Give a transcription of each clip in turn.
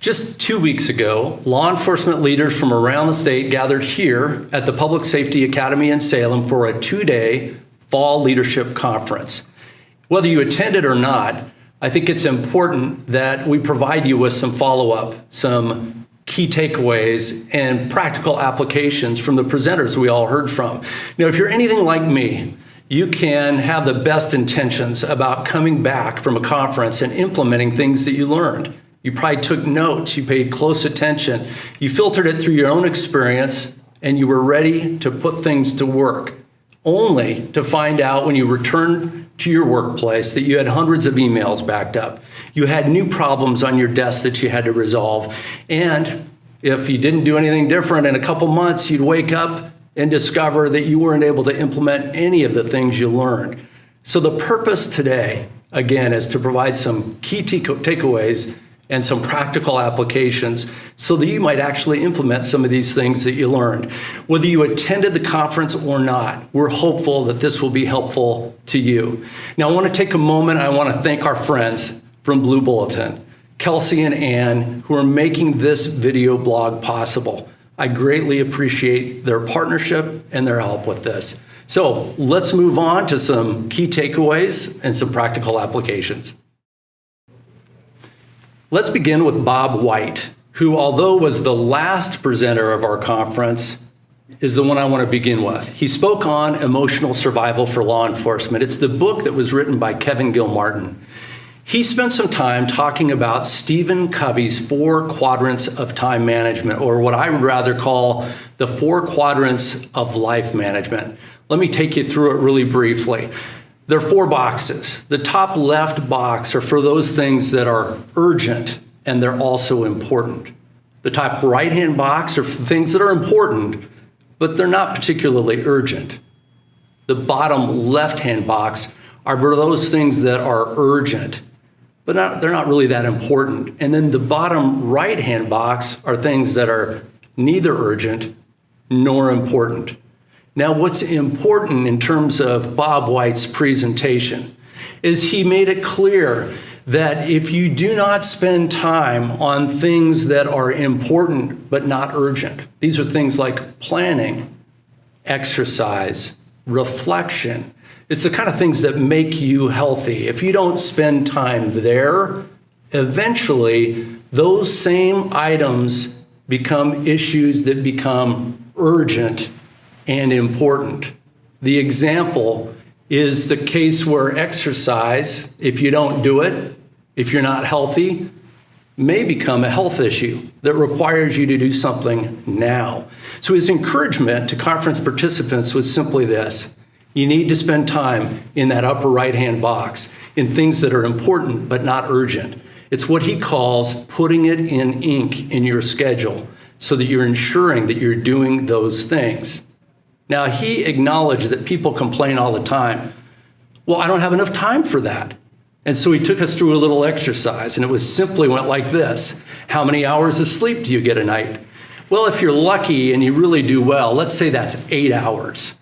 Just 2 weeks ago, law enforcement leaders from around the state gathered here at the Public Safety Academy in Salem for a 2-day fall leadership conference. Whether you attended or not, I think it's important that we provide you with some follow-up, some key takeaways and practical applications from the presenters we all heard from. Now, if you're anything like me, you can have the best intentions about coming back from a conference and implementing things that you learned. You probably took notes, you paid close attention, you filtered it through your own experience, and you were ready to put things to work, only to find out when you returned to your workplace that you had hundreds of emails backed up. You had new problems on your desk that you had to resolve. And if you didn't do anything different in a couple months, you'd wake up and discover that you weren't able to implement any of the things you learned. So the purpose today, again, is to provide some key takeaways and some practical applications so that you might actually implement some of these things that you learned. Whether you attended the conference or not, we're hopeful that this will be helpful to you. Now, I want to take a moment. I want to thank our friends from Blue Bulletin, Kelsey and Ann, who are making this video blog possible. I greatly appreciate their partnership and their help with this. So let's move on to some key takeaways and some practical applications. Let's begin with Bob White, who, although was the last presenter of our conference, is the one I want to begin with. He spoke on emotional survival for law enforcement. It's the book that was written by Kevin Gilmartin. He spent some time talking about Stephen Covey's 4 quadrants of time management, or what I would rather call the 4 quadrants of life management. Let me take you through it really briefly. There are 4 boxes. The top left box are for those things that are urgent and they're also important. The top right-hand box are for things that are important, but they're not particularly urgent. The bottom left-hand box are for those things that are urgent, but they're not really that important. And then the bottom right-hand box are things that are neither urgent nor important. Now, what's important in terms of Bob White's presentation is he made it clear that if you do not spend time on things that are important but not urgent, these are things like planning, exercise, reflection. It's the kind of things that make you healthy. If you don't spend time there, eventually those same items become issues that become urgent and important. The example is the case where exercise, if you don't do it, if you're not healthy, may become a health issue that requires you to do something now. So his encouragement to conference participants was simply this: you need to spend time in that upper right-hand box in things that are important but not urgent. It's what he calls putting it in ink in your schedule so that you're ensuring that you're doing those things. Now, he acknowledged that people complain all the time. Well, I don't have enough time for that. And so he took us through a little exercise, and it was simply went like this. How many hours of sleep do you get a night? Well, if you're lucky and you really do well, let's say that's 8 hours.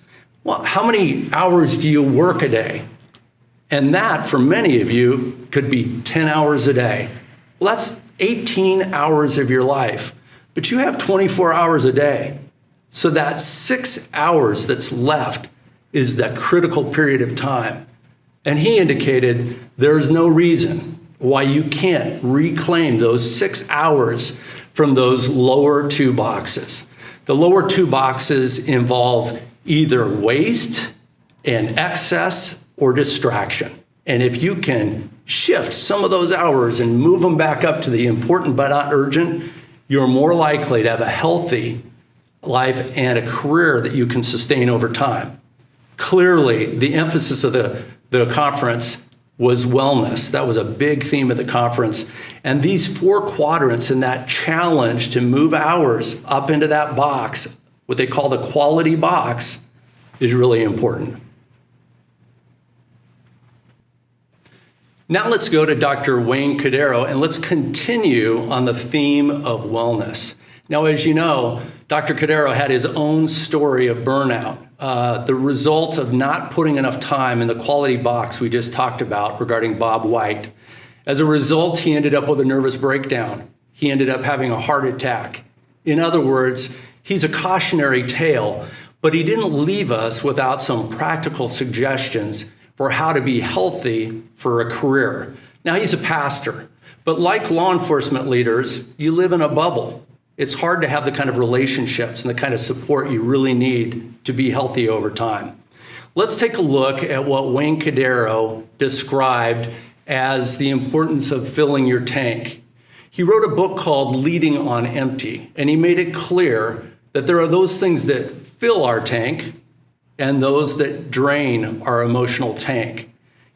Well, how many hours do you work a day? And that, for many of you, could be 10 hours a day. Well, that's 18 hours of your life, but you have 24 hours a day. So that 6 hours that's left is that critical period of time. And he indicated there's no reason why you can't reclaim those 6 hours from those lower 2 boxes. The lower 2 boxes involve either waste and excess or distraction. And if you can shift some of those hours and move them back up to the important but not urgent, you're more likely to have a healthy life and a career that you can sustain over time. Clearly, the emphasis of the conference was wellness. That was a big theme of the conference. And these 4 quadrants and that challenge to move hours up into that box, what they call the quality box, is really important. Now let's go to Dr. Wayne CODEIRO and let's continue on the theme of wellness. Now, as you know, Dr. CODEIRO had his own story of burnout, the result of not putting enough time in the quality box we just talked about regarding Bob White. As a result, he ended up with a nervous breakdown. he ended up having a heart attack. In other words, he's a cautionary tale, but he didn't leave us without some practical suggestions for how to be healthy for a career. Now, he's a pastor, but like law enforcement leaders, you live in a bubble. It's hard to have the kind of relationships and the kind of support you really need to be healthy over time. Let's take a look at what Wayne CODEIRO described as the importance of filling your tank. He wrote a book called Leading on Empty, and he made it clear that there are those things that fill our tank and those that drain our emotional tank.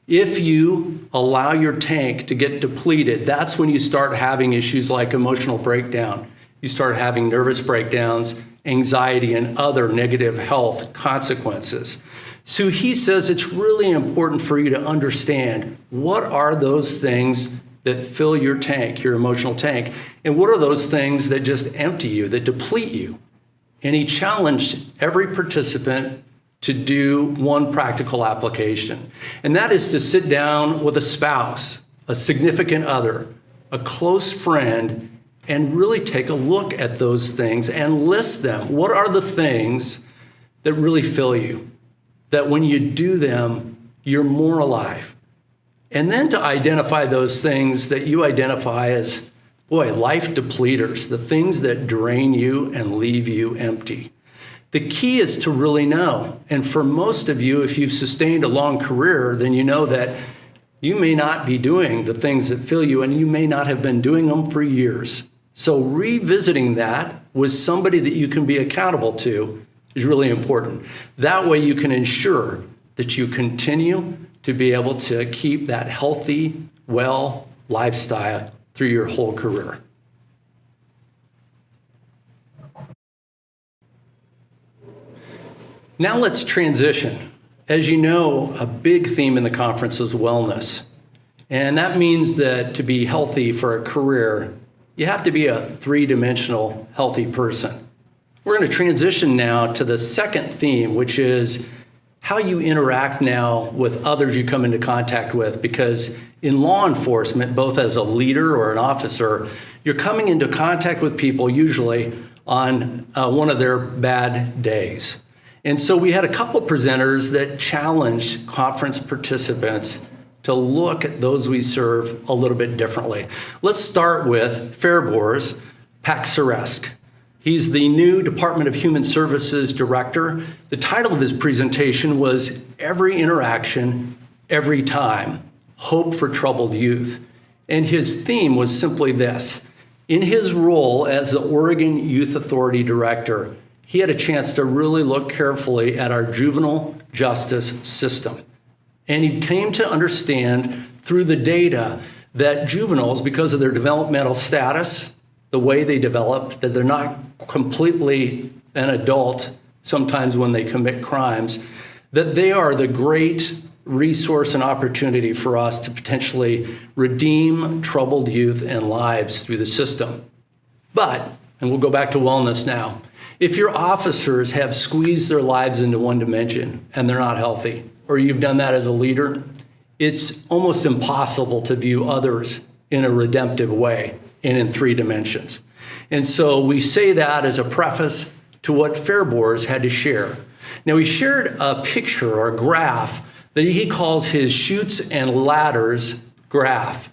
If you allow your tank to get depleted, that's when you start having issues like emotional breakdown. You start having nervous breakdowns, anxiety, and other negative health consequences. So he says it's really important for you to understand what are those things that fill your tank, your emotional tank, and what are those things that just empty you, that deplete you. And he challenged every participant to do one practical application, and that is to sit down with a spouse, a significant other, a close friend, and really take a look at those things and list them. What are the things that really fill you? That when you do them, you're more alive. And then to identify those things that you identify as, life depleters, the things that drain you and leave you empty. The key is to really know. And for most of you, if you've sustained a long career, then you know that you may not be doing the things that fill you, and you may not have been doing them for years. So revisiting that with somebody that you can be accountable to is really important. That way you can ensure that you continue to be able to keep that healthy, well lifestyle through your whole career. Now let's transition. As you know, a big theme in the conference is wellness. And that means that to be healthy for a career, you have to be a three-dimensional healthy person. We're going to transition now to the second theme, which is how you interact now with others you come into contact with, because in law enforcement, both as a leader or an officer, you're coming into contact with people usually on one of their bad days. And so we had a couple presenters that challenged conference participants to look at those we serve a little bit differently. Let's start with BORZ, PAKSERESIT. He's the new Department of Human Services Director. The title of his presentation was Every Interaction, Every Time, Hope for Troubled Youth. And his theme was simply this. In his role as the Oregon Youth Authority Director, he had a chance to really look carefully at our juvenile justice system. And he came to understand through the data that juveniles, because of their developmental status, the way they develop, that they're not completely an adult sometimes when they commit crimes, that they are the great resource and opportunity for us to potentially redeem troubled youth and lives through the system. But, and we'll go back to wellness now, if your officers have squeezed their lives into one dimension and they're not healthy, or you've done that as a leader, it's almost impossible to view others in a redemptive way and in three dimensions. And so we say that as a preface to what BORZ had to share. Now, he shared a picture or a graph that he calls his chutes and ladders graph.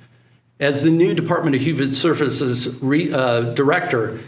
As the new Department of Human Services Director,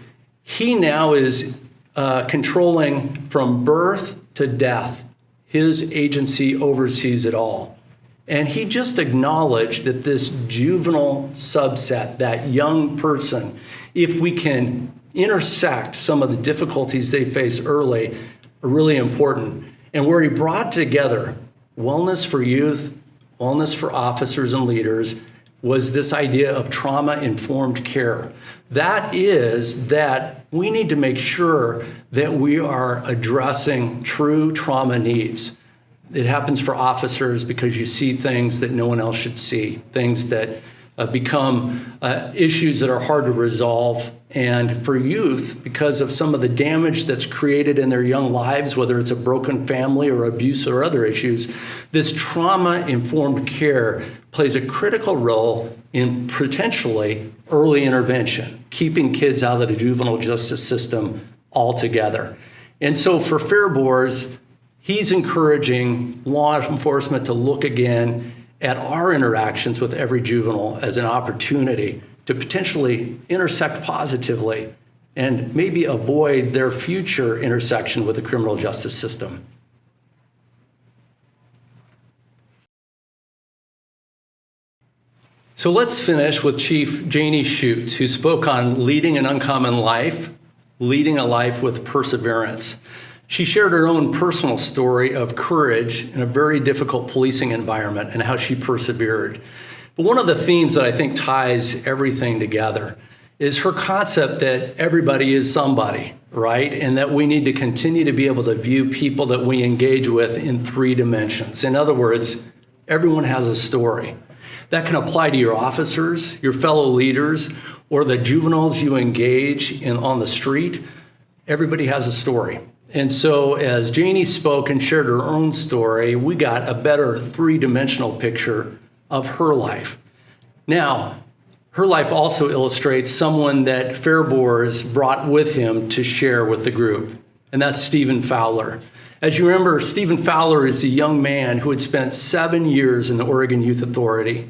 he now is controlling from birth to death. His agency oversees it all. And he just acknowledged that this juvenile subset, that young person, if we can intersect some of the difficulties they face early, are really important. And where he brought together wellness for youth, wellness for officers and leaders, was this idea of trauma-informed care. That is that we need to make sure that we are addressing true trauma needs. It happens for officers because you see things that no one else should see, things that become issues that are hard to resolve And for youth, because of some of the damage that's created in their young lives, whether it's a broken family or abuse or other issues, this trauma-informed care plays a critical role in potentially early intervention, keeping kids out of the juvenile justice system altogether. And so for Fair BORZ, he's encouraging law enforcement to look again at our interactions with every juvenile as an opportunity to potentially intersect positively and maybe avoid their future intersection with the criminal justice system. So let's finish with Chief JANIE SCHUTZ, who spoke on leading an uncommon life, leading a life with perseverance. She shared her own personal story of courage in a very difficult policing environment and how she persevered. But one of the themes that I think ties everything together is her concept that everybody is somebody, right? And that we need to continue to be able to view people that we engage with in 3 dimensions. In other words, everyone has a story. That can apply to your officers, your fellow leaders, or the juveniles you engage in on the street. Everybody has a story. And so as JANIE spoke and shared her own story, we got a better 3-dimensional picture of her life. Now, her life also illustrates someone that Fair BORZ brought with him to share with the group, and that's Stephen Fowler. As you remember, Stephen Fowler is a young man who had spent 7 years in the Oregon Youth Authority.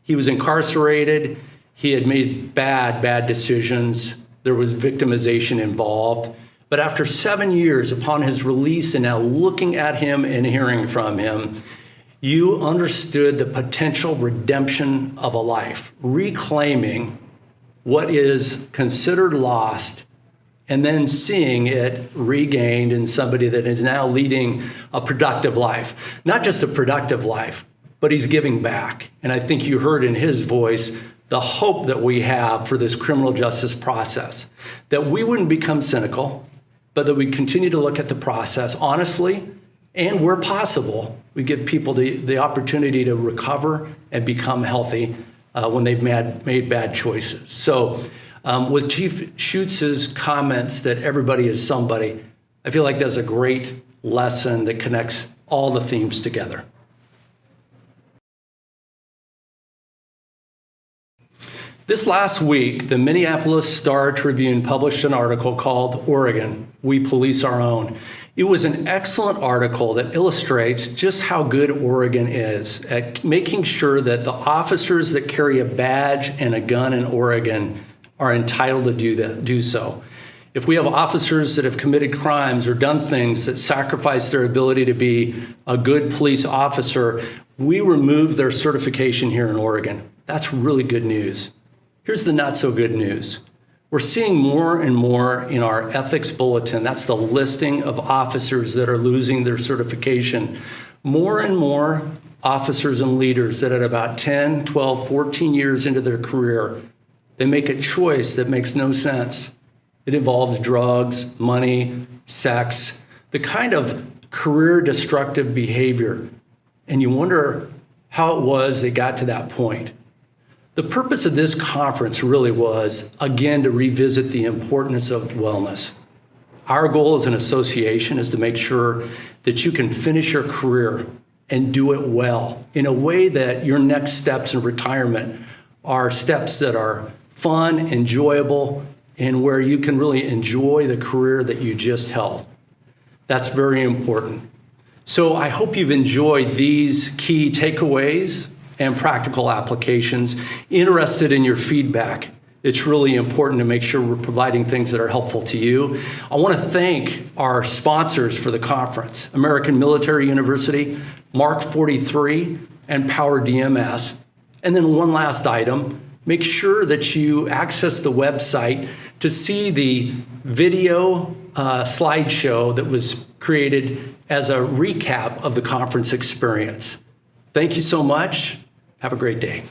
He was incarcerated. He had made bad decisions. There was victimization involved. But after 7 years upon his release and now looking at him and hearing from him, you understood the potential redemption of a life, reclaiming what is considered lost and then seeing it regained in somebody that is now leading a productive life. Not just a productive life, but he's giving back. And I think you heard in his voice the hope that we have for this criminal justice process, that we wouldn't become cynical, but that we continue to look at the process honestly, and where possible, we give people the opportunity to recover and become healthy when they've made bad choices. So with Chief Schutz's comments that everybody is somebody, I feel like that's a great lesson that connects all the themes together. This last week, the Minneapolis Star-Tribune published an article called "Oregon, We Police Our Own." It was an excellent article that illustrates just how good Oregon is at making sure that the officers that carry a badge and a gun in Oregon are entitled to do so. If we have officers that have committed crimes or done things that sacrifice their ability to be a good police officer, we remove their certification here in Oregon. That's really good news. Here's the not so good news. We're seeing more and more in our ethics bulletin, that's the listing of officers that are losing their certification, more and more officers and leaders that at about 10, 12, 14 years into their career, they make a choice that makes no sense. It involves drugs, money, sex, the kind of career destructive behavior. And you wonder how it was they got to that point. The purpose of this conference really was, again, to revisit the importance of wellness. Our goal as an association is to make sure that you can finish your career and do it well in a way that your next steps in retirement are steps that are fun, enjoyable, and where you can really enjoy the career that you just held. That's very important. So I hope you've enjoyed these key takeaways and practical applications, interested in your feedback. It's really important to make sure we're providing things that are helpful to you. I want to thank our sponsors for the conference, American Military University, Mark 43, and Power DMS. And then one last item, make sure that you access the website to see the video slideshow that was created as a recap of the conference experience. Thank you so much. Have a great day.